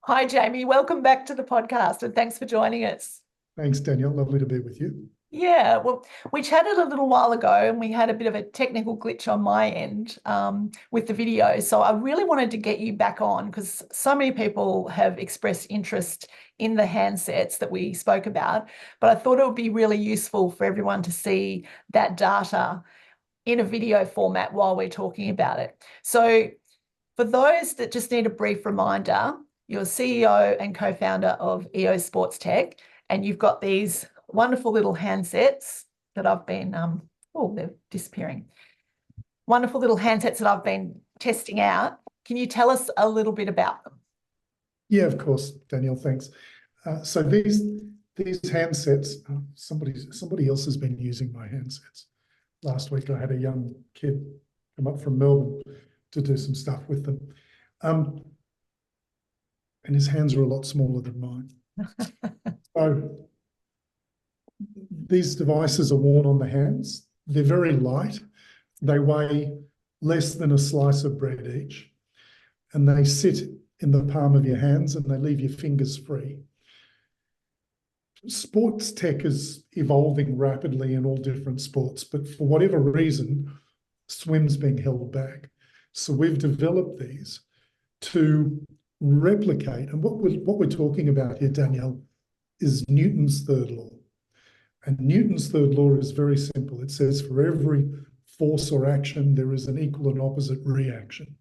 Hi, Jaimie. Welcome back to the podcast and thanks for joining us. Thanks, Danielle. Lovely to be with you. Yeah, well, we chatted a little while ago and we had a bit of a technical glitch on my end with the video. So I really wanted to get you back on because so many people have expressed interest in the handsets that we spoke about. But I thought it would be really useful for everyone to see that data in a video format while we're talking about it. So for those that just need a brief reminder, you're CEO and co-founder of EOSportsTech, and you've got these wonderful little handsets that I've been, oh, they're disappearing. Wonderful little handsets that I've been testing out. Can you tell us a little bit about them? Yeah, of course, Danielle, thanks. So these handsets, somebody else has been using my handsets. Last week, I had a young kid come up from Melbourne to do some stuff with them. And his hands are a lot smaller than mine. So these devices are worn on the hands. They're very light. They weigh less than a slice of bread each. And they sit in the palm of your hands and they leave your fingers free. Sports tech is evolving rapidly in all different sports, but for whatever reason, swim's being held back. So we've developed these to replicate, and what we're talking about here, Danielle, is Newton's third law. And Newton's third law is very simple. It says for every force or action, there is an equal and opposite reaction.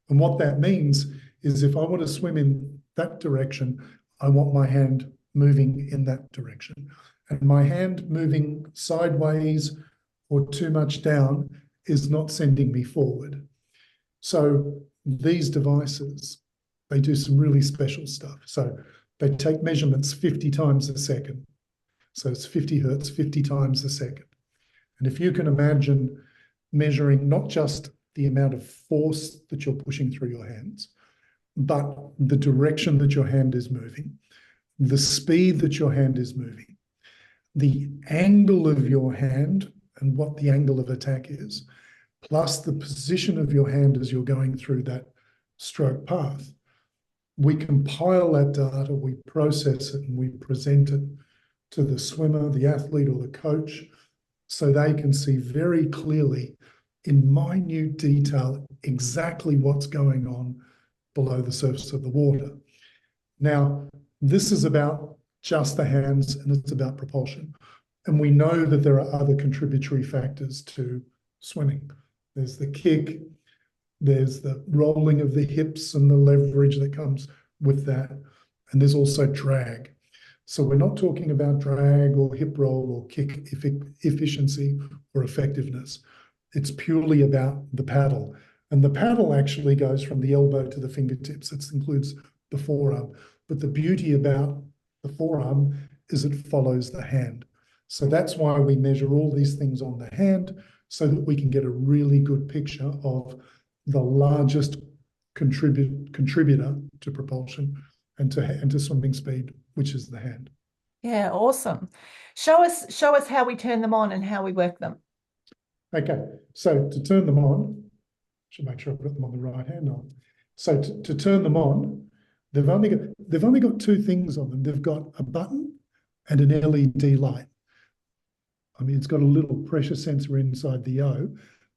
And what that means is if I want to swim in that direction, I want my hand moving in that direction. And my hand moving sideways or too much down is not sending me forward. So these devices, they do some really special stuff. So they take measurements 50 times a second. So it's 50 hertz, 50 times a second. And if you can imagine measuring not just the amount of force that you're pushing through your hands, but the direction that your hand is moving, the speed that your hand is moving, the angle of your hand and what the angle of attack is, plus the position of your hand as you're going through that stroke path. We compile that data, we process it, and we present it to the swimmer, the athlete, or the coach, so they can see very clearly in minute detail exactly what's going on below the surface of the water. Now, this is about just the hands and it's about propulsion. And we know that there are other contributory factors to swimming. There's the kick, there's the rolling of the hips and the leverage that comes with that. And there's also drag. So we're not talking about drag or hip roll or kick efficiency or effectiveness. It's purely about the paddle. And the paddle actually goes from the elbow to the fingertips. It includes the forearm. But the beauty about the forearm is it follows the hand. So that's why we measure all these things on the hand so that we can get a really good picture of the largest contributor to propulsion and to swimming speed, which is the hand. Yeah, awesome. Show us how we turn them on and how we work them. Okay, so to turn them on, should make sure I've got them on the right hand on. So to turn them on, they've only got two things on them. They've got a button and an LED light. I mean, it's got a little pressure sensor inside the O,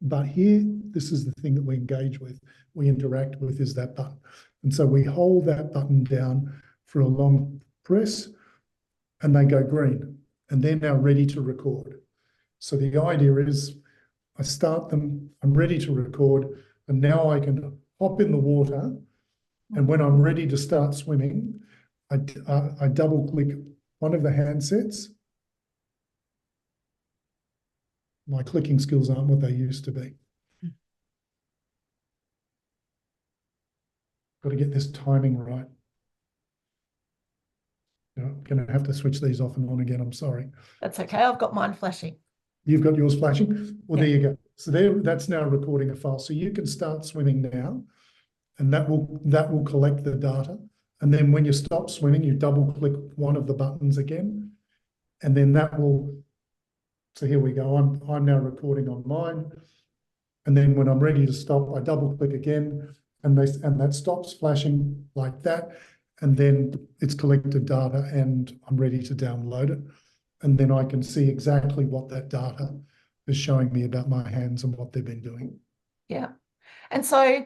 but here, this is the thing that we engage with, we interact with, is that button. And so we hold that button down for a long press and they go green and they're now ready to record. So the idea is I start them, I'm ready to record, and now I can hop in the water. And when I'm ready to start swimming, I double click one of the handsets. My clicking skills aren't what they used to be. Got to get this timing right. I'm going to have to switch these off and on again. I'm sorry. That's okay. I've got mine flashing. You've got yours flashing? Well, yeah. There you go. So that's now recording a file. So you can start swimming now, and that will collect the data. And then when you stop swimming, you double click one of the buttons again, and then that will. So here we go. I'm now recording on mine, and then when I'm ready to stop, I double click again, and that stops flashing like that. and then it's collected data and I'm ready to download it. And then I can see exactly what that data is showing me about my hands and what they've been doing. Yeah. And so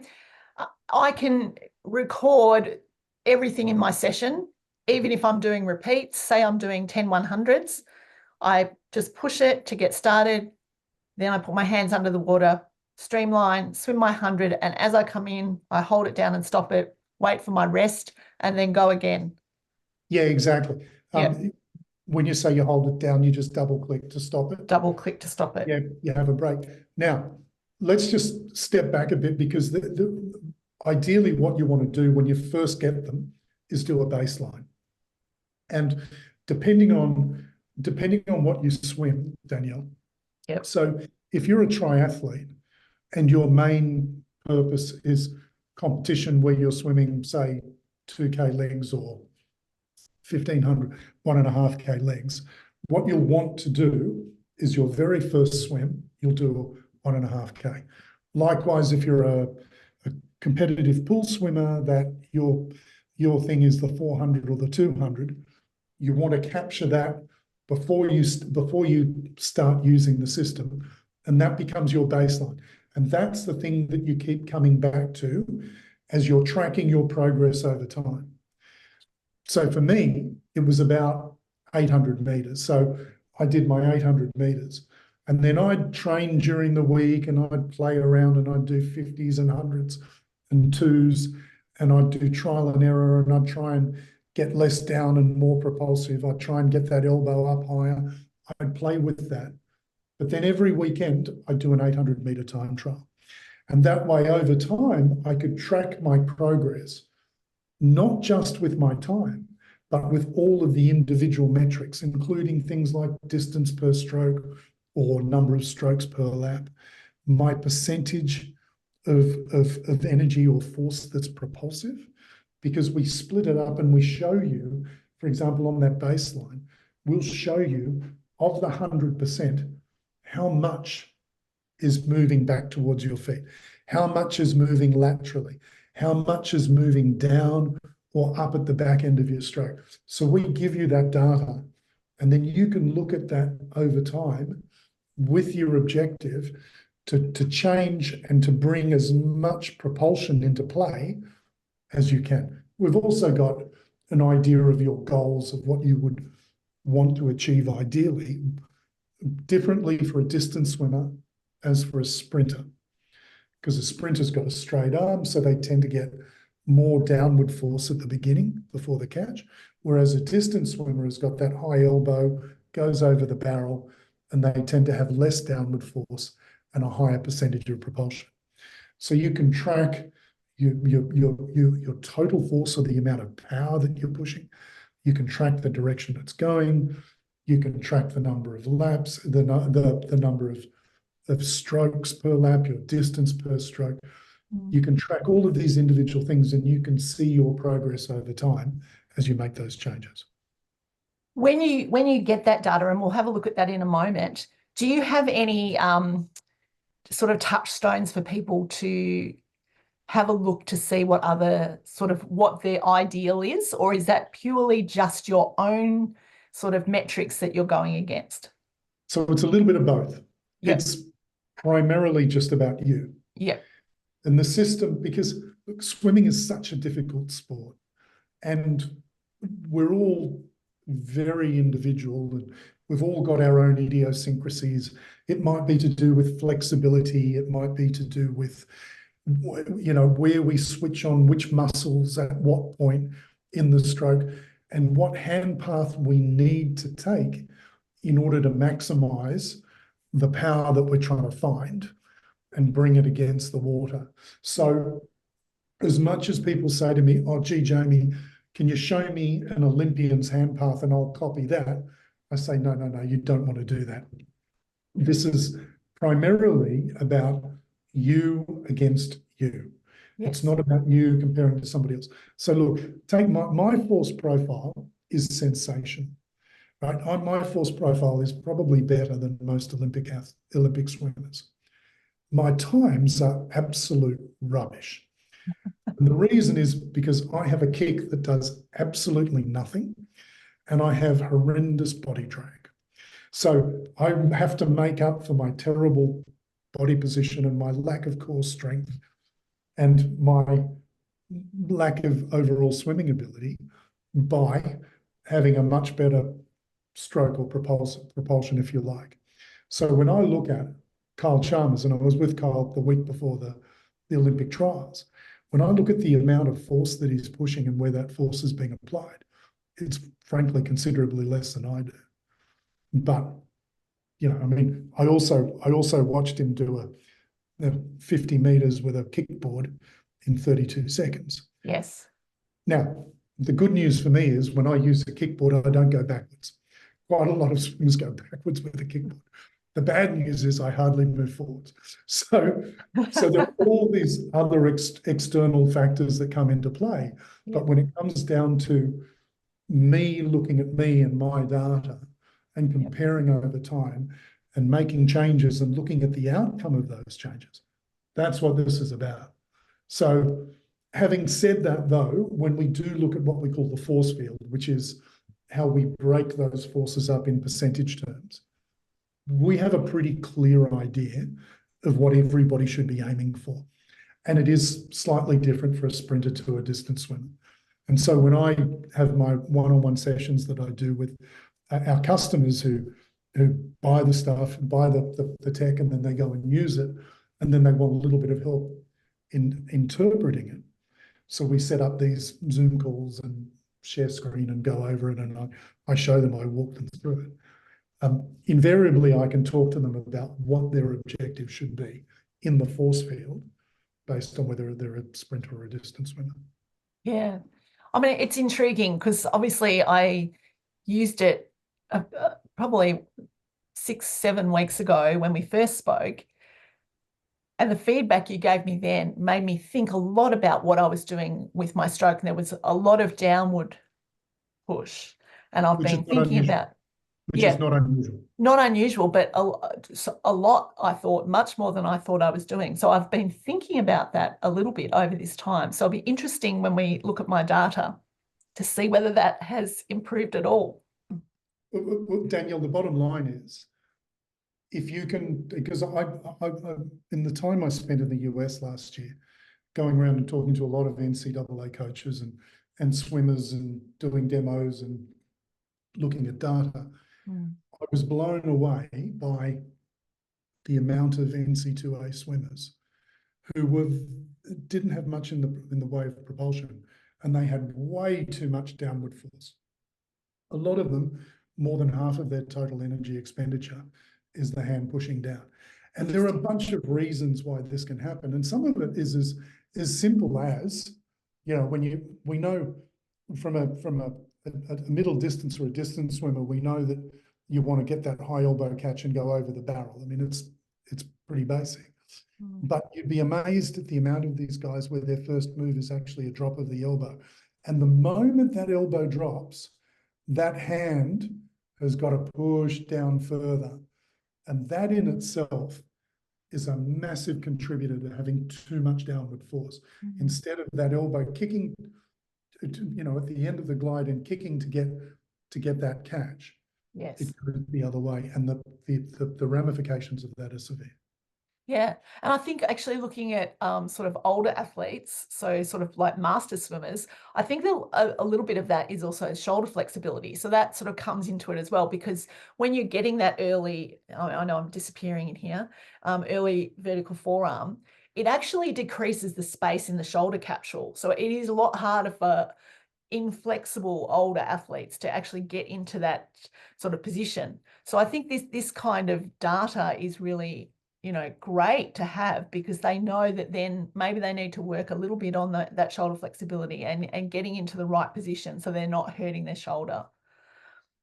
I can record everything in my session, even if I'm doing repeats. Say I'm doing 10 100s, I just push it to get started. Then I put my hands under the water, streamline, swim my 100. And as I come in, I hold it down and stop it, wait for my rest, and then go again. Yeah, exactly. Yeah. When you say you hold it down, you just double click to stop it. Double click to stop it. Yeah, you have a break. Now, let's just step back a bit, because ideally what you want to do when you first get them is do a baseline. And depending on what you swim, Danielle. Yep. So if you're a triathlete and your main purpose is competition where you're swimming, say, 2K legs or 1,500, 1.5K legs, what you'll want to do is your very first swim, you'll do 1.5K. Likewise, if you're a competitive pool swimmer that your thing is the 400 or the 200, you want to capture that before you start using the system, and that becomes your baseline. And that's the thing that you keep coming back to as you're tracking your progress over time. So for me, it was about 800 meters. So I did my 800 meters, and then I'd train during the week and I'd play around and I'd do 50s and 100s and 2s, and I'd do trial and error, and I'd try and get less down and more propulsive. I'd try and get that elbow up higher. I'd play with that. But then every weekend, I'd do an 800-meter time trial. And that way, over time, I could track my progress, not just with my time, but with all of the individual metrics, including things like distance per stroke or number of strokes per lap, my percentage of energy or force that's propulsive, because we split it up and we show you, for example, on that baseline, we'll show you of the 100%, how much is moving back towards your feet, how much is moving laterally, how much is moving down or up at the back end of your stroke. So we give you that data, and then you can look at that over time with your objective to change and to bring as much propulsion into play as you can. We've also got an idea of your goals, of what you would want to achieve ideally, differently for a distance swimmer as for a sprinter, because a sprinter's got a straight arm, so they tend to get more downward force at the beginning before the catch, whereas a distance swimmer has got that high elbow, goes over the barrel, and they tend to have less downward force and a higher percentage of propulsion. So you can track your total force, or the amount of power that you're pushing. You can track the direction it's going. You can track the number of laps, the number of strokes per lap, your distance per stroke. You can track all of these individual things, and you can see your progress over time as you make those changes. When you get that data, and we'll have a look at that in a moment, do you have any sort of touchstones for people to have a look to see what their ideal is, or is that purely just your own sort of metrics that you're going against? So it's a little bit of both. Yep. It's primarily just about you. Yeah. And the system, because look, swimming is such a difficult sport, and we're all very individual, and we've all got our own idiosyncrasies. It might be to do with flexibility. It might be to do with, where we switch on which muscles at what point in the stroke, and what hand path we need to take in order to maximize the power that we're trying to find and bring it against the water. So as much as people say to me, oh, gee, Jaimie, can you show me an Olympian's hand path and I'll copy that? I say, no, you don't want to do that. This is primarily about you against you. Yes. It's not about you comparing to somebody else. So look, take my force profile is sensation, right? My force profile is probably better than most Olympic swimmers. My times are absolute rubbish. And the reason is because I have a kick that does absolutely nothing, and I have horrendous body drag. So I have to make up for my terrible body position and my lack of core strength and my lack of overall swimming ability by having a much better stroke or propulsion, if you like. So when I look at Kyle Chalmers, and I was with Kyle the week before the Olympic trials, when I look at the amount of force that he's pushing and where that force is being applied, it's frankly considerably less than I do. But, you know, I mean, I also watched him do a 50 meters with a kickboard in 32 seconds. Yes. Now, the good news for me is when I use a kickboard, I don't go backwards. Quite a lot of swimmers go backwards with a kickboard. The bad news is I hardly move forwards. So there are all these other external factors that come into play. But when it comes down to me looking at me and my data and comparing over time and making changes and looking at the outcome of those changes, that's what this is about. So having said that, though, when we do look at what we call the force field, which is how we break those forces up in percentage terms, we have a pretty clear idea of what everybody should be aiming for. And it is slightly different for a sprinter to a distance swimmer. And so when I have my one-on-one sessions that I do with our customers who buy the stuff, buy the tech, and then they go and use it, and then they want a little bit of help in interpreting it. So we set up these Zoom calls and share screen and go over it, and I show them, I walk them through it. Invariably, I can talk to them about what their objective should be in the force field based on whether they're a sprinter or a distance swimmer. Yeah. I mean, it's intriguing because obviously I used it probably 6-7 weeks ago when we first spoke. And the feedback you gave me then made me think a lot about what I was doing with my stroke. And there was a lot of downward push. And I've been thinking about... Which is not unusual. Not unusual, but a lot, I thought, much more than I thought I was doing. So I've been thinking about that a little bit over this time. So it'll be interesting when we look at my data to see whether that has improved at all. Well, Danielle, the bottom line is, if you can, because I in the time I spent in the US last year, going around and talking to a lot of NCAA coaches and swimmers and doing demos and looking at data, I was blown away by the amount of NC2A swimmers who didn't have much in the way of propulsion, and they had way too much downward force. A lot of them, more than half of their total energy expenditure is the hand pushing down. And there are a bunch of reasons why this can happen, and some of it is as simple as, you know, we know from a middle distance or a distance swimmer, we know that you want to get that high elbow catch and go over the barrel. I mean, it's pretty basic. But you'd be amazed at the amount of these guys where their first move is actually a drop of the elbow. And the moment that elbow drops, that hand has got to push down further. And that in itself is a massive contributor to having too much downward force. Instead of that elbow kicking, you know, at the end of the glide and kicking to get that catch. Yes. It goes the other way, and the ramifications of that are severe. Yeah. And I think actually looking at sort of older athletes, so sort of like master swimmers, I think a little bit of that is also shoulder flexibility. So that sort of comes into it as well, because when you're getting that early, I know I'm disappearing in here, early vertical forearm, it actually decreases the space in the shoulder capsule. So it is a lot harder for inflexible older athletes to actually get into that sort of position. So I think this kind of data is really, you know, great to have, because they know that then maybe they need to work a little bit on that shoulder flexibility and getting into the right position so they're not hurting their shoulder.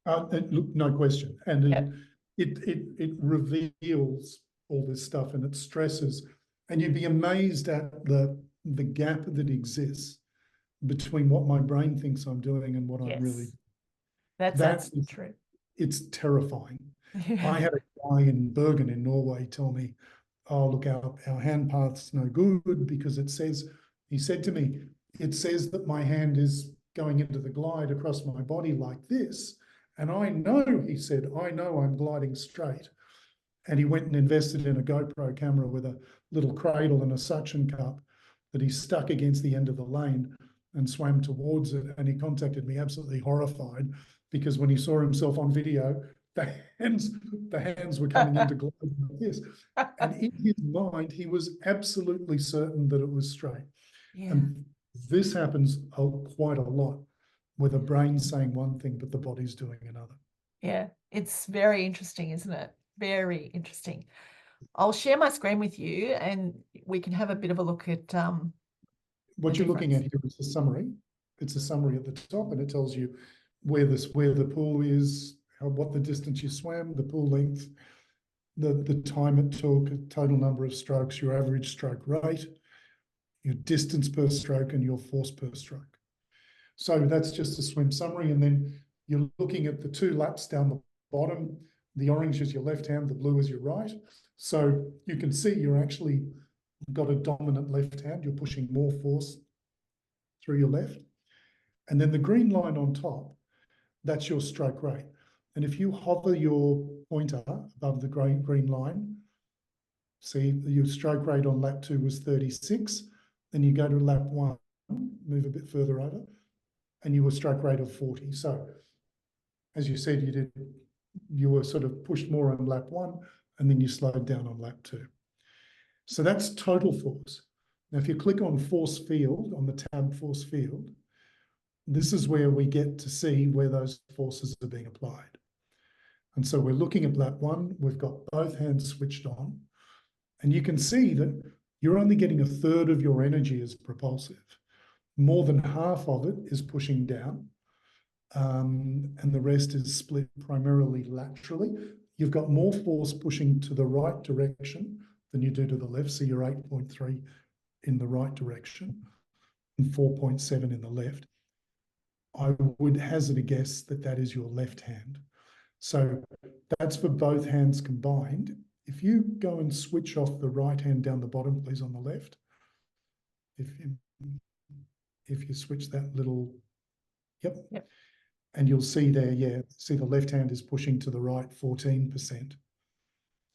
Look, no question. And it reveals all this stuff and it stresses. And you'd be amazed at the gap that exists between what my brain thinks I'm doing and what I'm really. That's true. It's terrifying. I had a guy in Bergen in Norway tell me, oh, look, our hand path's no good because it says He said to me, it says that my hand is going into the glide across my body like this. And I know, he said, I know I'm gliding straight. And he went and invested in a GoPro camera with a little cradle and a suction cup that he stuck against the end of the lane and swam towards it. And he contacted me absolutely horrified, because when he saw himself on video, the hands were coming into glide like this. And in his mind, he was absolutely certain that it was straight. Yeah. And this happens quite a lot, where the brain's saying one thing, but the body's doing another. Yeah, it's very interesting, isn't it? Very interesting. I'll share my screen with you and we can have a bit of a look at what you're looking at here is a summary. It's a summary at the top, and it tells you where the pool is, what the distance you swam, the pool length, the time it took, total number of strokes, your average stroke rate, your distance per stroke, and your force per stroke. So that's just a swim summary. And then you're looking at the 2 laps down the bottom. The orange is your left hand, the blue is your right. So you can see you're actually got a dominant left hand. You're pushing more force through your left. And then the green line on top, that's your stroke rate. And if you hover your pointer above the green line, see your stroke rate on lap 2 was 36. Then you go to lap 1, move a bit further over, and you were stroke rate of 40. So as you said, you were sort of pushed more on lap 1, and then you slowed down on lap 2. So that's total force. Now, if you click on force field, on the tab force field, this is where we get to see where those forces are being applied. And so we're looking at lap 1, we've got both hands switched on, and you can see that you're only getting a third of your energy as propulsive. More than half of it is pushing down, and the rest is split primarily laterally. You've got more force pushing to the right direction than you do to the left, so you're 8.3 in the right direction and 4.7 in the left. I would hazard a guess that that is your left hand. So that's for both hands combined. If you go and switch off the right hand down the bottom, please, on the left. If you switch that little, yep. And you'll see there, see the left hand is pushing to the right 14%.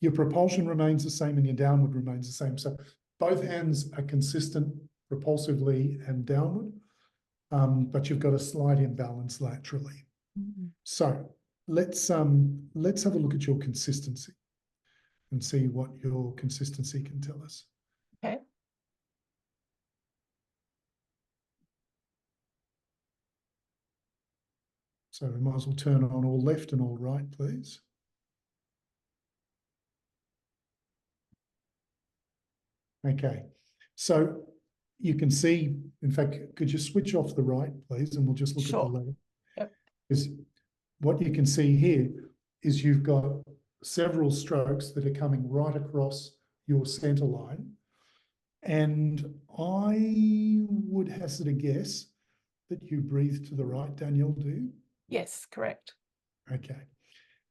Your propulsion remains the same and your downward remains the same. So both hands are consistent propulsively and downward, but you've got a slight imbalance laterally. Mm-hmm. So let's have a look at your consistency and see what your consistency can tell us. Okay. So we might as well turn on all left and all right, please. Okay, so you can see, in fact, could you switch off the right, please? And we'll just look at the left. Yep. Because what you can see here is you've got several strokes that are coming right across your center line. And I would hazard a guess that you breathe to the right, Danielle, do you? Yes, correct. Okay.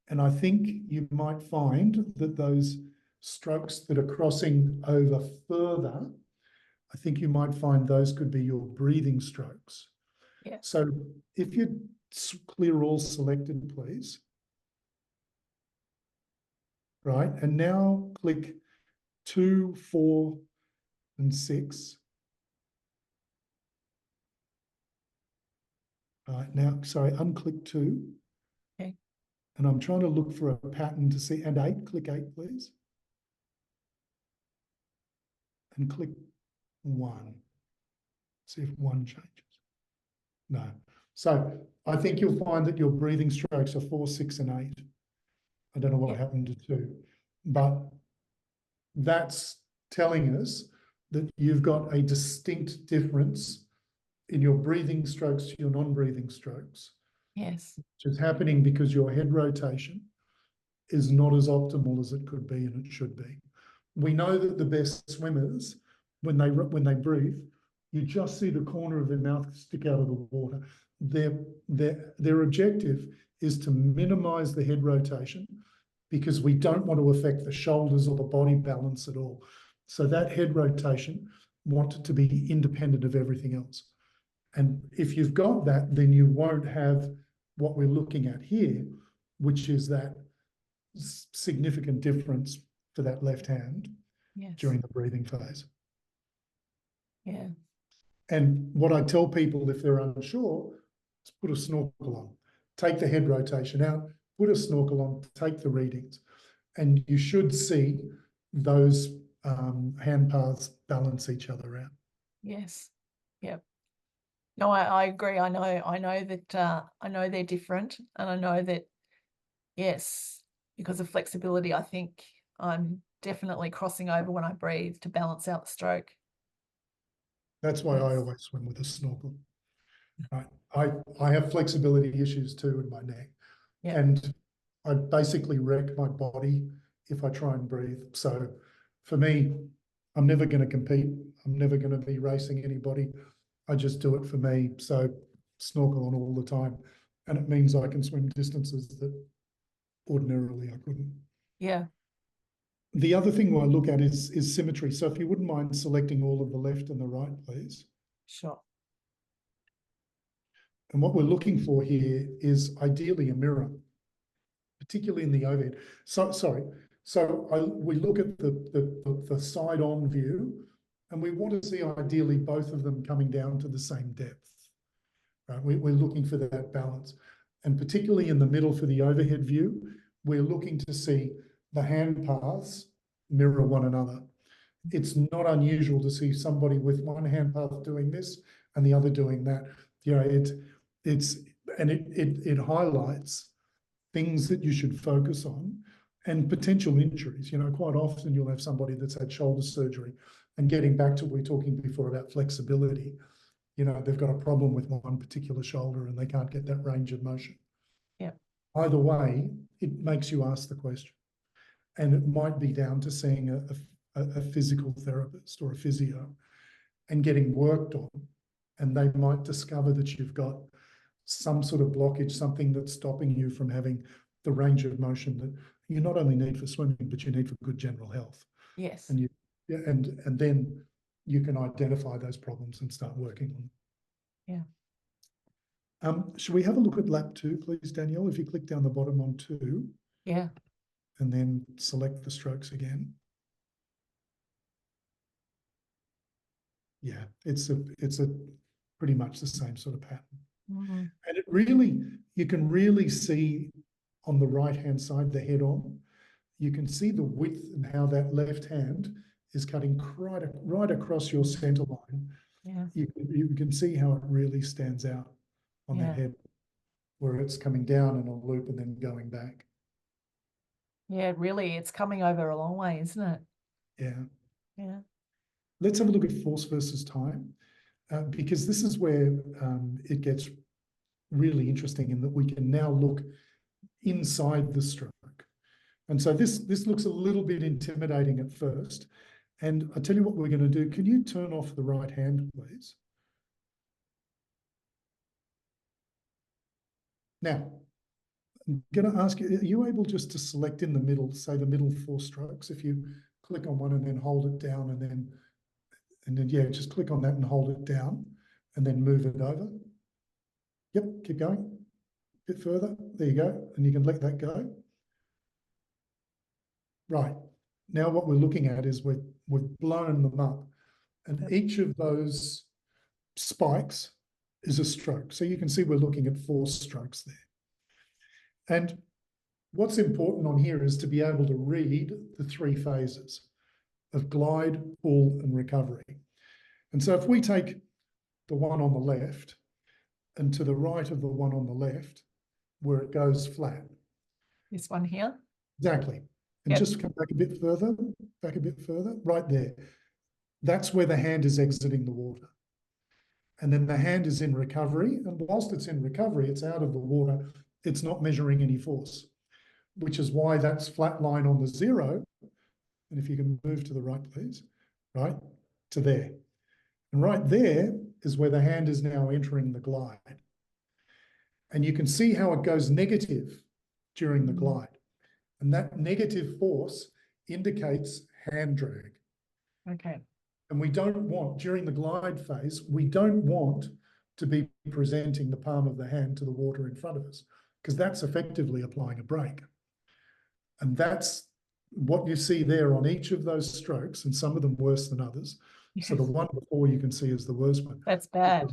And I think you might find that those strokes that are crossing over further, I think you might find those could be your breathing strokes. Yeah. So if you clear all selected, please. Right. And now click 2, 4, and 6. Right. Now, sorry, unclick 2. Okay. And I'm trying to look for a pattern to see. And 8, click 8, please. And click 1. See if 1 changes. No. So I think you'll find that your breathing strokes are 4, 6, and 8. I don't know what happened to 2, but that's telling us that you've got a distinct difference in your breathing strokes to your non-breathing strokes. Yes. Which is happening because your head rotation is not as optimal as it could be and it should be. We know that the best swimmers, when they breathe, you just see the corner of their mouth stick out of the water. Their objective is to minimize the head rotation because we don't want to affect the shoulders or the body balance at all. So that head rotation want it to be independent of everything else. And if you've got that, then you won't have what we're looking at here, which is that significant difference for that left hand during the breathing phase. Yeah. And what I tell people if they're unsure is put a snorkel on, take the head rotation out, put a snorkel on, take the readings, and you should see those hand paths balance each other out. Yes. Yep. No, I agree. I know that I know they're different, and I know that, yes, because of flexibility, I think I'm definitely crossing over when I breathe to balance out the stroke. That's why I always swim with a snorkel. I have flexibility issues too in my neck, and I basically wreck my body if I try and breathe. So for me, I'm never going to compete. I'm never going to be racing anybody. I just do it for me. So snorkel on all the time, and it means I can swim distances that ordinarily I couldn't. Yeah. The other thing I look at is symmetry. So if you wouldn't mind selecting all of the left and the right, please. Sure. And what we're looking for here is ideally a mirror, particularly in the overhead. We look at the side-on view, and we want to see ideally both of them coming down to the same depth. Right? We're looking for that balance. And particularly in the middle for the overhead view, we're looking to see the hand paths mirror one another. It's not unusual to see somebody with one hand path doing this and the other doing that. You know, it highlights things that you should focus on and potential injuries. You know, quite often you'll have somebody that's had shoulder surgery, and getting back to what we were talking before about flexibility, you know, they've got a problem with one particular shoulder and they can't get that range of motion. Yeah. Either way, it makes you ask the question. And it might be down to seeing a physical therapist or a physio and getting worked on. And they might discover that you've got some sort of blockage, something that's stopping you from having the range of motion that you not only need for swimming, but you need for good general health. Yes. And and then you can identify those problems and start working on them. Yeah. Should we have a look at lap 2, please, Danielle? If you click down the bottom on 2. Yeah. And then select the strokes again. Yeah, it's a pretty much the same sort of pattern. Mm-hmm. And you can really see on the right-hand side, the head-on, you can see the width and how that left hand is cutting right across your center line. Yeah. You can see how it really stands out on that head, where it's coming down in a loop and then going back. Yeah, really, it's coming over a long way, isn't it? Yeah. Yeah. Let's have a look at force versus time, because this is where it gets really interesting in that we can now look inside the stroke. And so this looks a little bit intimidating at first. And I'll tell you what we're going to do. Can you turn off the right hand, please? Now, I'm going to ask you, are you able just to select in the middle, say the middle 4 strokes? If you click on one and then hold it down and then yeah, just click on that and hold it down and then move it over. Yep, keep going. A bit further. There you go. And you can let that go. Right. Now what we're looking at is we've blown them up, and each of those spikes is a stroke. So you can see we're looking at 4 strokes there. And what's important on here is to be able to read the 3 phases of glide, pull, and recovery. And so if we take the one on the left and to the right of the one on the left, where it goes flat. This one here? Exactly. And just come back a bit further, right there. That's where the hand is exiting the water. And then the hand is in recovery. And whilst it's in recovery, it's out of the water. It's not measuring any force, which is why that's flat line on the 0. And if you can move to the right, please, right, to there. And right there is where the hand is now entering the glide. And you can see how it goes negative during the glide. And that negative force indicates hand drag. Okay. And we don't want, during the glide phase, we don't want to be presenting the palm of the hand to the water in front of us, because that's effectively applying a brake. And that's what you see there on each of those strokes, and some of them worse than others. Yes. So the one before you can see is the worst one. That's bad.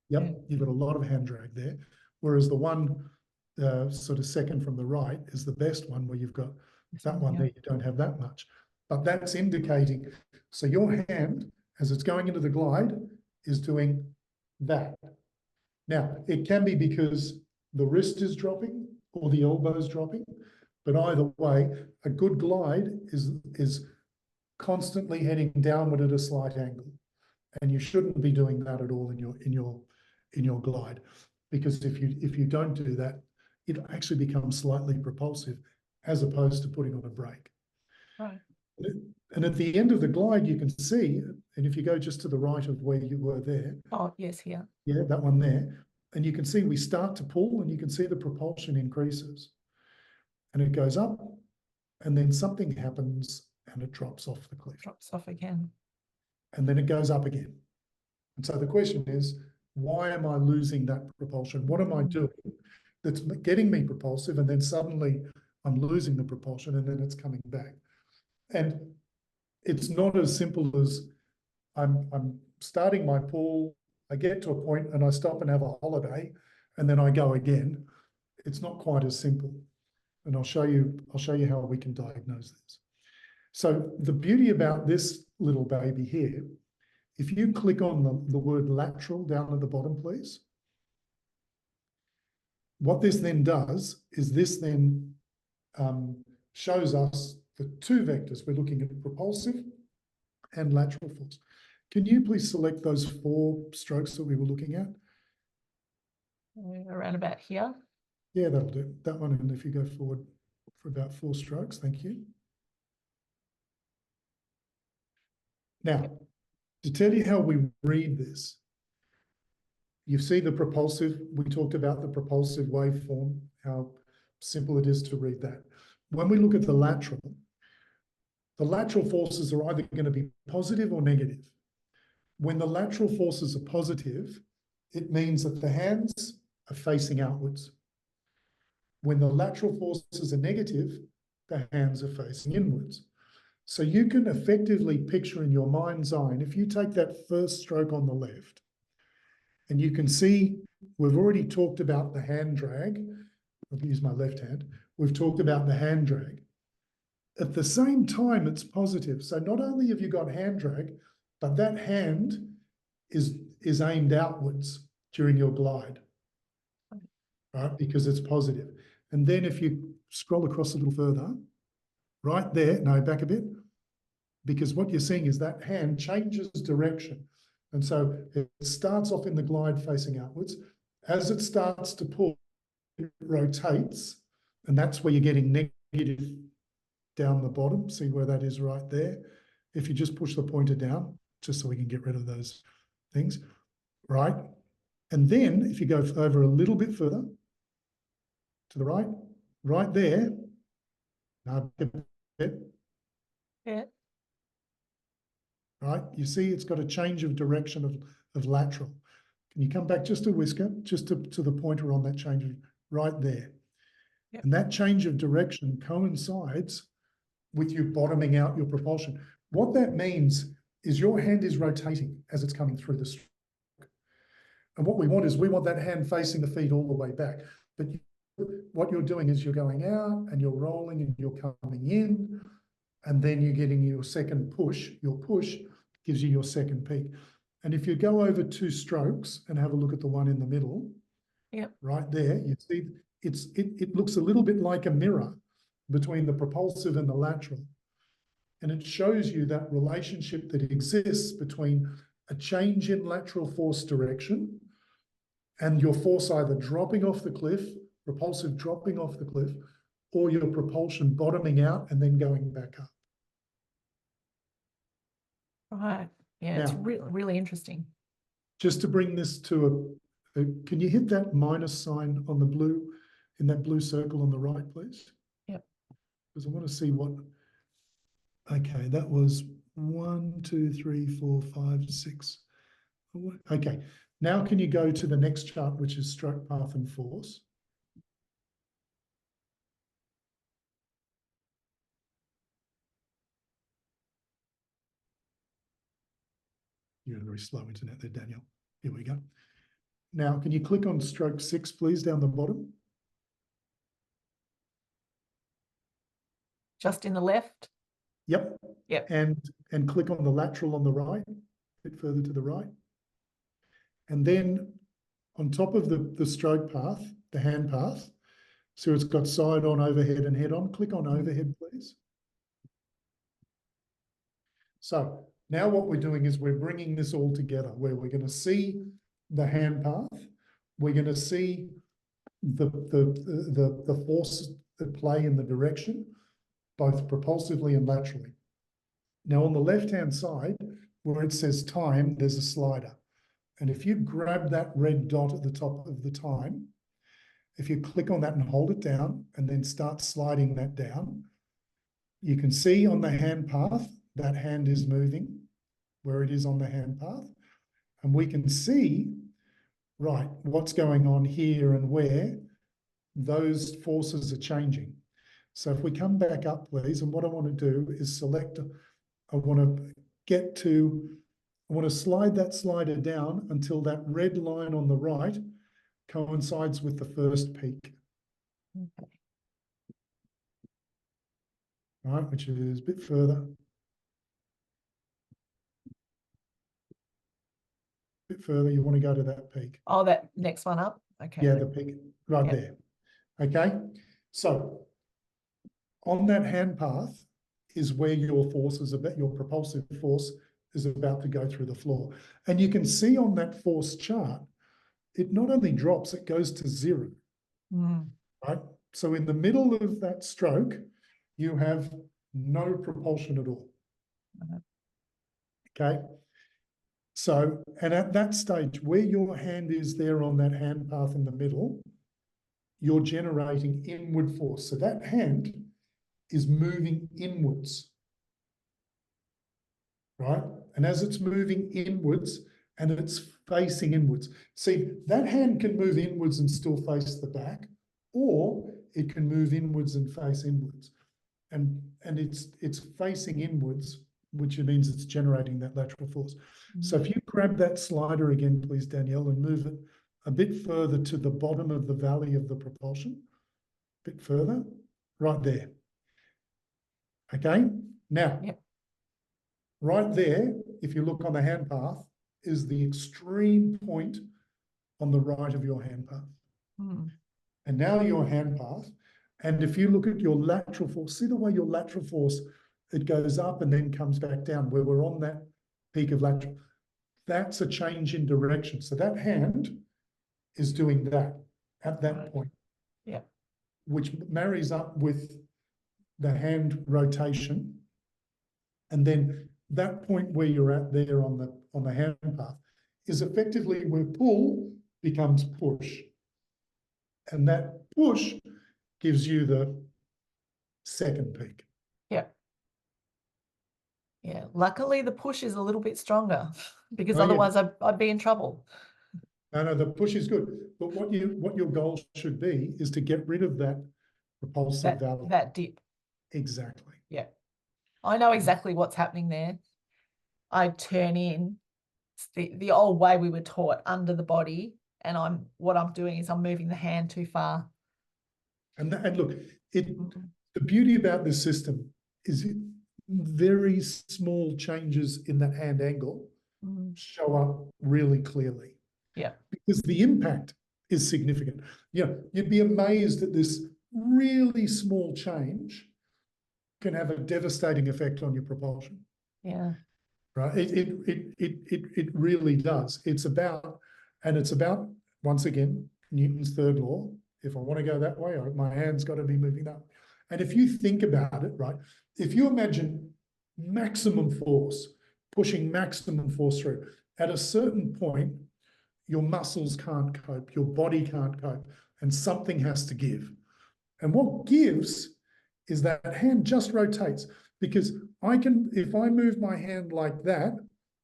Yep, Yeah. you've got a lot of hand drag there. Whereas the one sort of second from the right is the best one, where you've got that one there, you don't have that much. But that's indicating, so your hand, as it's going into the glide, is doing that. Now, it can be because the wrist is dropping or the elbow is dropping, but either way, a good glide is constantly heading downward at a slight angle, and you shouldn't be doing that at all in your glide, because if you don't do that, it actually becomes slightly propulsive as opposed to putting on a brake. Right. And at the end of the glide, you can see, and if you go just to the right of where you were there. Oh, yes, here. Yeah, that one there. And you can see we start to pull, and you can see the propulsion increases. And it goes up, and then something happens, and it drops off the cliff. Drops off again. And then it goes up again. And so the question is, why am I losing that propulsion? What am I doing that's getting me propulsive, and then suddenly I'm losing the propulsion, and then it's coming back? And it's not as simple as I'm starting my pull, I get to a point and I stop and have a holiday, and then I go again. It's not quite as simple. And I'll show you how we can diagnose this. So the beauty about this little baby here, if you click on the word lateral down at the bottom, please. What this then does is this then shows us the two vectors. We're looking at propulsive and lateral force. Can you please select those 4 strokes that we were looking at? Around about here. Yeah, that'll do. That one, and if you go forward for about 4 strokes, thank you. Now, to tell you how we read this, you see the propulsive, we talked about the propulsive waveform, how simple it is to read that. When we look at the lateral forces are either going to be positive or negative. When the lateral forces are positive, it means that the hands are facing outwards. When the lateral forces are negative, the hands are facing inwards. So you can effectively picture in your mind's eye, and if you take that first stroke on the left, and you can see we've already talked about the hand drag. I'll use my left hand. We've talked about the hand drag. At the same time, it's positive. So not only have you got hand drag, but that hand is aimed outwards during your glide, right? Because it's positive. And then if you scroll across a little further, right there, no, back a bit, because what you're seeing is that hand changes direction. And so it starts off in the glide facing outwards. As it starts to pull, it rotates, and that's where you're getting negative down the bottom. See where that is right there? If you just push the pointer down, just so we can get rid of those things, right? And then if you go over a little bit further to the right, right there, now Yeah. right? You see it's got a change of direction of lateral. Can you come back just a whisker, just to the pointer on that change right there? Yep. And that change of direction coincides with you bottoming out your propulsion. What that means is your hand is rotating as it's coming through the stroke. And what we want is we want that hand facing the feet all the way back. But what you're doing is you're going out and you're rolling and you're coming in, and then you're getting your second push. Your push gives you your second peak. And if you go over 2 strokes and have a look at the one in the middle, yep, right there, you see it looks a little bit like a mirror between the propulsive and the lateral. And it shows you that relationship that exists between a change in lateral force direction and your force either dropping off the cliff, propulsive dropping off the cliff, or your propulsion bottoming out and then going back up. right. Yeah, Now, it's really interesting. just to bring this to can you hit that minus sign on the blue, in that blue circle on the right, please? Yep. Because I want to see what, okay, that was 1, 2, 3, 4, 5, 6. Okay. Now can you go to the next chart, which is stroke path and force? You're a very slow internet there, Daniel. Here we go. Now, can you click on stroke 6, please, down the bottom? Just in the left? Yep. Yep. And click on the lateral on the right, a bit further to the right. And then on top of the stroke path, the hand path, so it's got side on, overhead, and head on. Click on overhead, please. So now what we're doing is we're bringing this all together, where we're going to see the hand path, we're going to see the forces that play in the direction, both propulsively and laterally. Now on the left-hand side, where it says time, there's a slider. And if you grab that red dot at the top of the time, if you click on that and hold it down and then start sliding that down, you can see on the hand path, that hand is moving where it is on the hand path. And we can see, right, what's going on here and where those forces are changing. So if we come back up, please, and what I want to do is select, I want to slide that slider down until that red line on the right coincides with the first peak. Okay. Right, which is a bit further. Bit further, you want to go to that peak. Oh, that next one up? Okay. Yeah, the peak right there. Okay, so on that hand path is where your force is about, your propulsive force is about to go through the floor. And you can see on that force chart, it not only drops, it goes to 0. Right? So in the middle of that stroke, you have no propulsion at all. Okay. So, and at that stage, where your hand is there on that hand path in the middle, you're generating inward force. So that hand is moving inwards. Right? And as it's moving inwards and it's facing inwards, see, that hand can move inwards and still face the back, or it can move inwards and face inwards. And it's facing inwards, which means it's generating that lateral force. So if you grab that slider again, please, Danielle, and move it a bit further to the bottom of the valley of the propulsion, a bit further, right there. Okay, now, right there, if you look on the hand path, is the extreme point on the right of your hand path. And now your hand path, and if you look at your lateral force, see the way your lateral force, it goes up and then comes back down, where we're on that peak of lateral. That's a change in direction. So that hand is doing that at that point. Yeah. Which marries up with the hand rotation. And then that point where you're at there on the hand path is effectively where pull becomes push. And that push gives you the second peak. Yeah. Yeah. Luckily, the push is a little bit stronger because Oh, otherwise I'd be in trouble. No, the push is good. But what your goal should be is to get rid of that propulsive valve. That dip. Exactly. Yeah. I know exactly what's happening there. I turn in. It's the old way we were taught, under the body, and what I'm doing is I'm moving the hand too far. And look, the beauty about this system is very small changes in that hand angle show up really clearly. Yeah. Because the impact is significant. You know, you'd be amazed that this really small change can have a devastating effect on your propulsion. Yeah. Right. It really does. It's about, once again, Newton's third law. If I want to go that way, my hand's got to be moving that way. And if you think about it, right, if you imagine maximum force, pushing maximum force through, at a certain point, your muscles can't cope, your body can't cope, and something has to give. And what gives is that hand just rotates, because if I move my hand like that,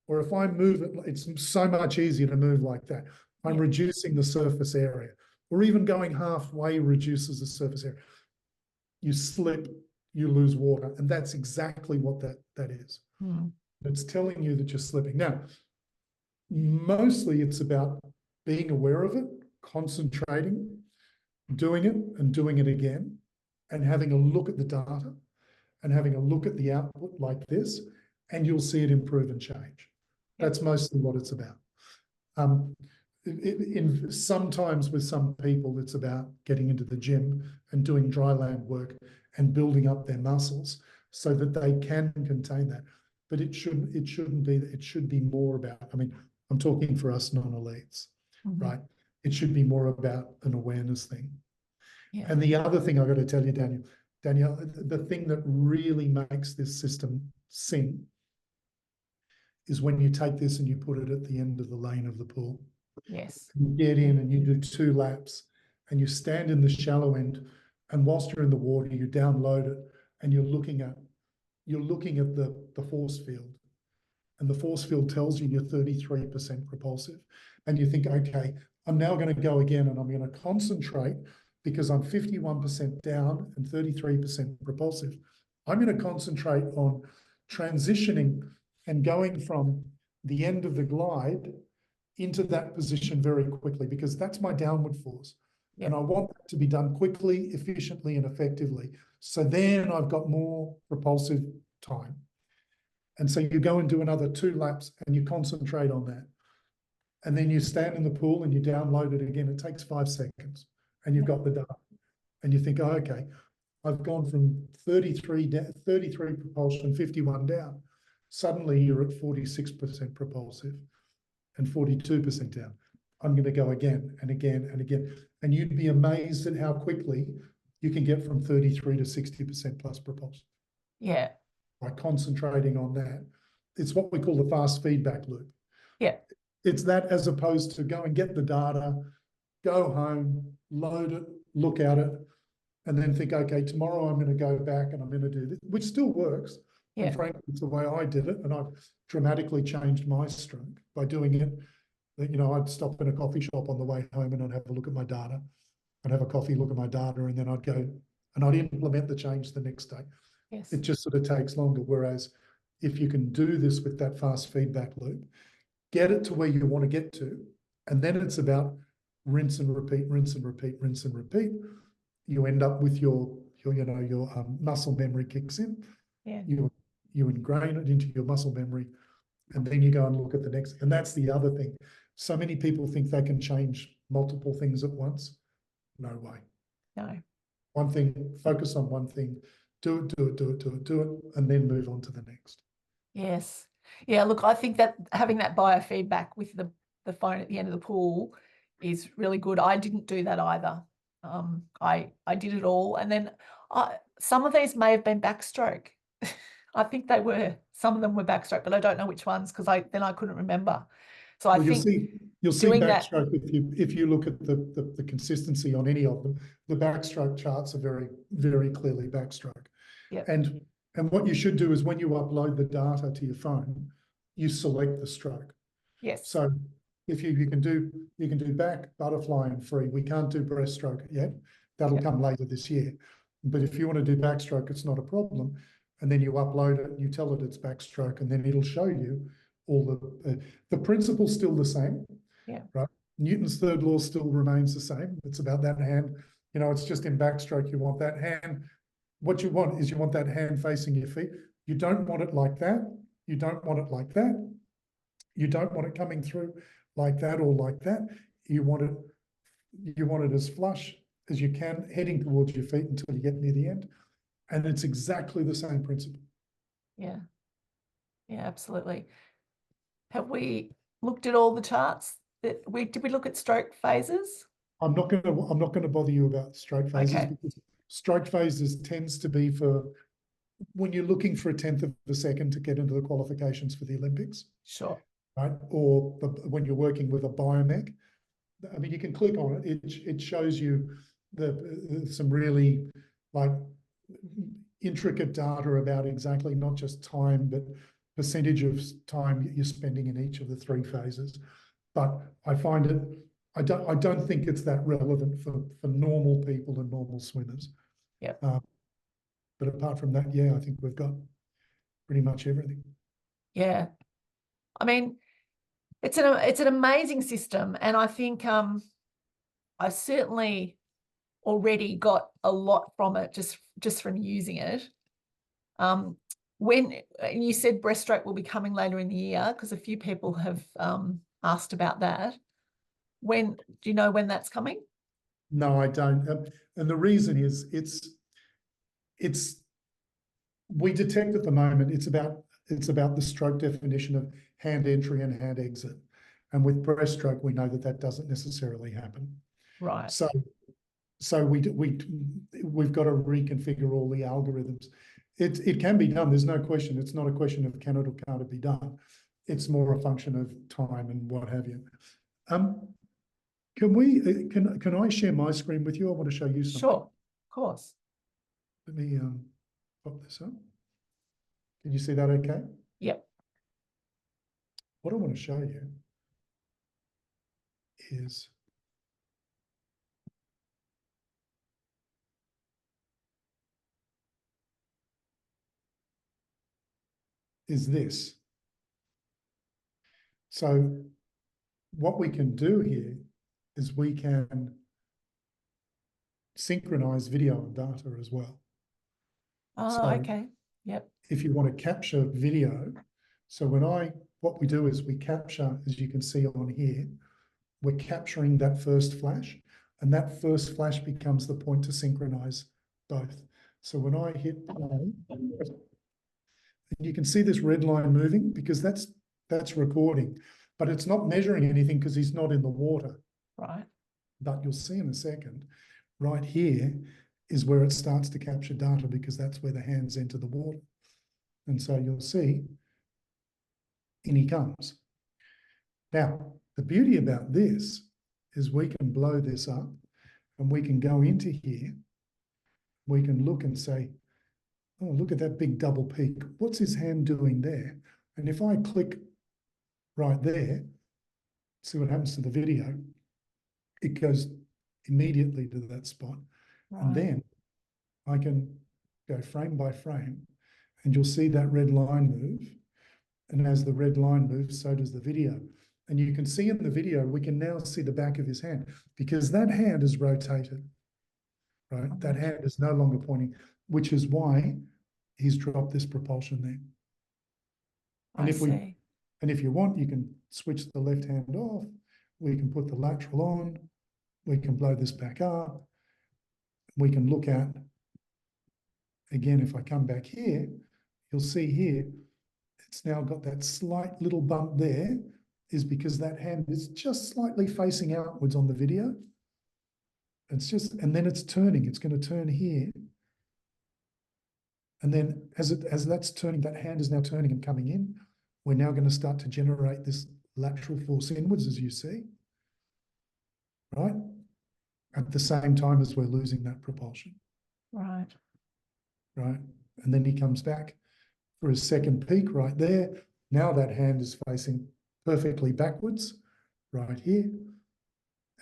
or if I move it, it's so much easier to move like that. I'm reducing the surface area, or even going halfway reduces the surface area. You slip, you lose water. And that's exactly what that is. It's telling you that you're slipping. Now, mostly it's about being aware of it, concentrating, doing it and doing it again, and having a look at the data and having a look at the output like this, and you'll see it improve and change. That's mostly what it's about. Sometimes with some people, it's about getting into the gym and doing dry land work and building up their muscles so that they can contain that. But it shouldn't be. It should be more about, I mean, I'm talking for us non-elites, right? It should be more about an awareness thing. And the other thing I've got to tell you, Danielle, the thing that really makes this system sing is when you take this and you put it at the end of the lane of the pool. Yes. You get in and you do 2 laps and you stand in the shallow end, and whilst you're in the water, you download it and you're looking at the force field. And the force field tells you you're 33% propulsive. And you think, okay, I'm now going to go again and I'm going to concentrate because I'm 51% down and 33% propulsive. I'm going to concentrate on transitioning and going from the end of the glide into that position very quickly, because that's my downward force. And I want that to be done quickly, efficiently, and effectively. So then I've got more propulsive time. And so you go and do another 2 laps and you concentrate on that. And then you stand in the pool and you download it again. It takes 5 seconds and you've got the data. And you think, oh, okay, I've gone from 33 propulsion, 51 down. Suddenly you're at 46% propulsive and 42% down. I'm going to go again and again and again. And you'd be amazed at how quickly you can get from 33 to 60% plus propulsion. Yeah. By concentrating on that. It's what we call the fast feedback loop. Yeah. It's that, as opposed to go and get the data, go home, load it, look at it, and then think, okay, tomorrow I'm going to go back and I'm going to do this, which still works. Yeah. And frankly, it's the way I did it. And I've dramatically changed my stroke by doing it. You know, I'd stop in a coffee shop on the way home and I'd have a look at my data. I'd have a coffee, look at my data, and then I'd go and I'd implement the change the next day. Yes. It just sort of takes longer. Whereas if you can do this with that fast feedback loop, get it to where you want to get to, and then it's about rinse and repeat, rinse and repeat, rinse and repeat. You end up with your muscle memory kicks in. Yeah. You ingrain it into your muscle memory, and then you go and look at the next. And that's the other thing. So many people think they can change multiple things at once. No way. No. One thing, focus on one thing, do it, and then move on to the next. Yes. Yeah, look, I think that having that biofeedback with the phone at the end of the pool is really good. I didn't do that either. I did it all. And then some of these may have been backstroke. I think they were. Some of them were backstroke, but I don't know which ones because I couldn't remember. So I think you'll see backstroke if you look at the consistency on any of them. The backstroke charts are very, very clearly backstroke. Yeah. And what you should do is when you upload the data to your phone, you select the stroke. Yes. So if you can do back, butterfly, and free. We can't do breaststroke yet. That'll come later this year. But if you want to do backstroke, it's not a problem. And then you upload it, you tell it it's backstroke, and then it'll show you all the principle's still the same. Yeah. Right. Newton's third law still remains the same. It's about that hand. You know, it's just in backstroke you want that hand. What you want is you want that hand facing your feet. You don't want it like that. You don't want it like that. You don't want it coming through like that or like that. You want it as flush as you can, heading towards your feet until you get near the end. And it's exactly the same principle. Yeah. Yeah, absolutely. Have we looked at all the charts? Did we look at stroke phases? I'm not going to bother you about stroke phases, because stroke phases tends to be for when you're looking for a 1/10 of a second to get into the qualifications for the Olympics. Sure. Right. Or when you're working with a biomech. I mean, you can click on it. It shows you some really, like, intricate data about exactly not just time, but percentage of time you're spending in each of the three phases. But I find it, I don't think it's that relevant for normal people and normal swimmers. Yeah. But apart from that, yeah, I think we've got pretty much everything. Yeah. I mean, it's an amazing system, and I think I certainly already got a lot from it just from using it. When you said breaststroke will be coming later in the year, because a few people have asked about that. Do you know when that's coming? No, I don't. And the reason is we detect at the moment it's about the stroke definition of hand entry and hand exit. And with breaststroke, we know that doesn't necessarily happen. Right. So we've got to reconfigure all the algorithms. It can be done. There's no question. It's not a question of can it or can't it be done. It's more a function of time and what have you. Can I share my screen with you? I want to show you something. Sure, of course. Let me pop this up. Can you see that okay? Yep. What I want to show you is this. So what we can do here is we can synchronize video and data as well. Oh, So okay. Yep. if you want to capture video, so what we do is we capture, as you can see on here, we're capturing that first flash, and that first flash becomes the point to synchronize both. So when I hit play, you can see this red line moving because that's recording, but it's not measuring anything because he's not in the water. Right. But you'll see in a second, right here is where it starts to capture data because that's where the hands enter the water. And so you'll see, in he comes. Now, the beauty about this is we can blow this up and we can go into here. We can look and say, oh, look at that big double peak. What's his hand doing there? And if I click right there, see what happens to the video, it goes immediately to that spot. Right. And then I can go frame by frame and you'll see that red line move. And as the red line moves, so does the video. And you can see in the video, we can now see the back of his hand because that hand is rotated, right? That hand is no longer pointing, which is why he's dropped this propulsion there. And if you want, you can switch the left hand off. We can put the lateral on. We can blow this back up. We can look at, again, if I come back here, you'll see here, it's now got that slight little bump there, is because that hand is just slightly facing outwards on the video. And then it's turning. It's going to turn here. And then as that's turning, that hand is now turning and coming in. We're now going to start to generate this lateral force inwards, as you see, right? At the same time as we're losing that propulsion. Right. Right. And then he comes back for his second peak right there. Now that hand is facing perfectly backwards right here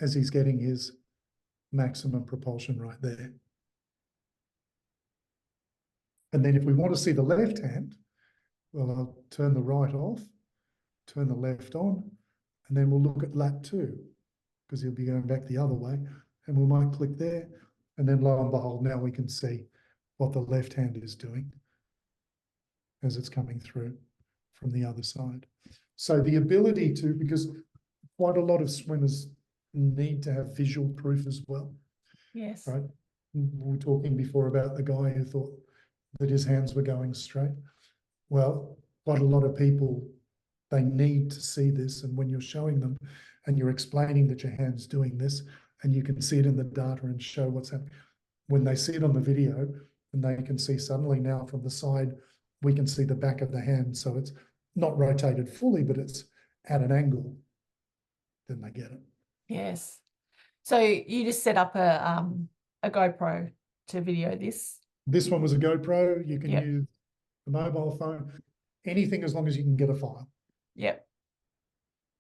as he's getting his maximum propulsion right there. And then if we want to see the left hand, well, I'll turn the right off, turn the left on, and then we'll look at lap 2 because he'll be going back the other way. And we might click there. And then lo and behold, now we can see what the left hand is doing as it's coming through from the other side. So the ability to, because quite a lot of swimmers need to have visual proof as well. Yes. Right. We were talking before about the guy who thought that his hands were going straight. Well, quite a lot of people, they need to see this. And when you're showing them and you're explaining that your hand's doing this and you can see it in the data and show what's happening, when they see it on the video and they can see suddenly now from the side, we can see the back of the hand. So it's not rotated fully, but it's at an angle, then they get it. Yes. So you just set up a GoPro to video this? This one was a GoPro. You can Yep. use a mobile phone, anything as long as you can get a file. Yep.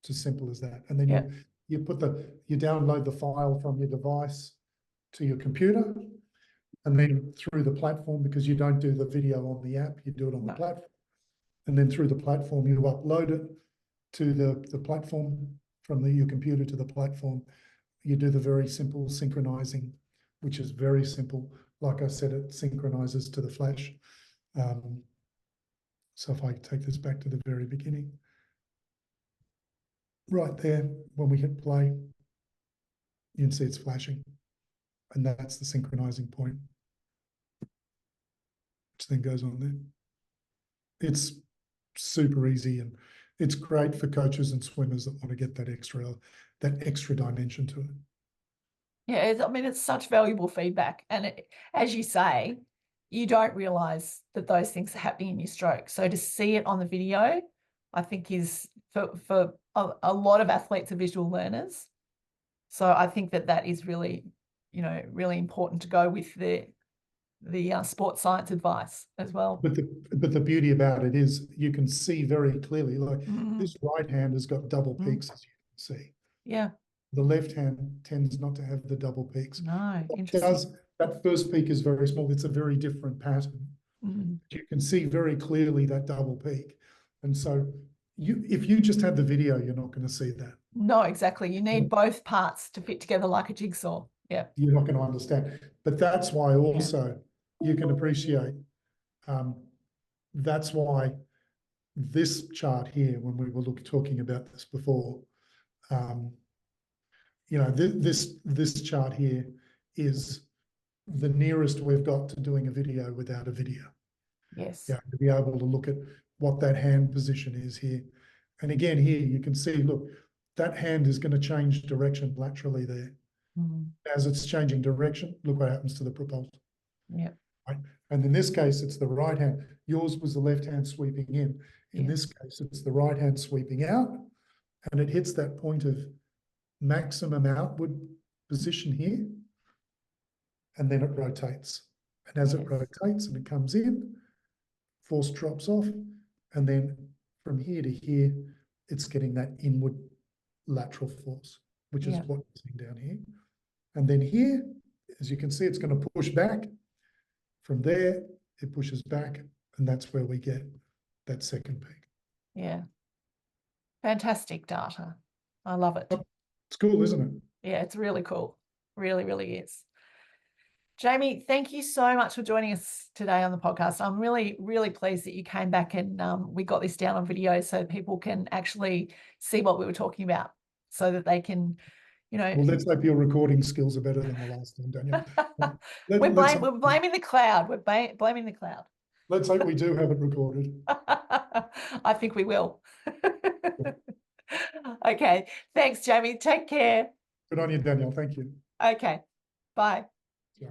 It's as simple as that. And then Yep. you download the file from your device to your computer, and then through the platform, because you don't do the video on the app, you do it on the platform. And then through the platform, you upload it to the platform from your computer to the platform. You do the very simple synchronizing, which is very simple. Like I said, it synchronizes to the flash. So if I take this back to the very beginning, right there, when we hit play, you can see it's flashing. And that's the synchronizing point, which then goes on there. It's super easy, and it's great for coaches and swimmers that want to get that extra dimension to it. Yeah, I mean, it's such valuable feedback. And as you say, you don't realize that those things are happening in your stroke. So to see it on the video, I think is for a lot of athletes are visual learners. So I think that is really, really important to go with the sports science advice as well. But the beauty about it is you can see very clearly, like this right hand has got double peaks, as you can see. Yeah. The left hand tends not to have the double peaks. No, interesting. That first peak is very small. It's a very different pattern. You can see very clearly that double peak. And so if you just had the video, you're not going to see that. No, exactly. You need both parts to fit together like a jigsaw. Yeah. You're not going to understand. But that's why also you can appreciate, that's why this chart here, when we were talking about this before, this chart here is the nearest we've got to doing a video without a video. Yes. Yeah, to be able to look at what that hand position is here. And again, here you can see, look, that hand is going to change direction laterally there. As it's changing direction, look what happens to the propulsion. Yeah. Right? And in this case, it's the right hand. Yours was the left hand sweeping in. In this case, it's the right hand sweeping out, and it hits that point of maximum outward position here, and then it rotates. And as it rotates and it comes in, force drops off, and then from here to here, it's getting that inward lateral force, which is what you're seeing down here. And then here, as you can see, it's going to push back. From there, it pushes back, and that's where we get that second peak. Yeah. Fantastic data. I love it. It's cool, isn't it? Yeah, it's really cool. Really, really is. Jaimie, thank you so much for joining us today on the podcast. I'm really, really pleased that you came back and we got this down on video so people can actually see what we were talking about, so that they can, Well, let's hope your recording skills are better than the last time, Daniel. We're blaming the cloud. We're blaming the cloud. Let's hope we do have it recorded. I think we will. Okay. Thanks, Jaimie. Take care. Good on you, Daniel. Thank you. Okay. Bye. Yeah.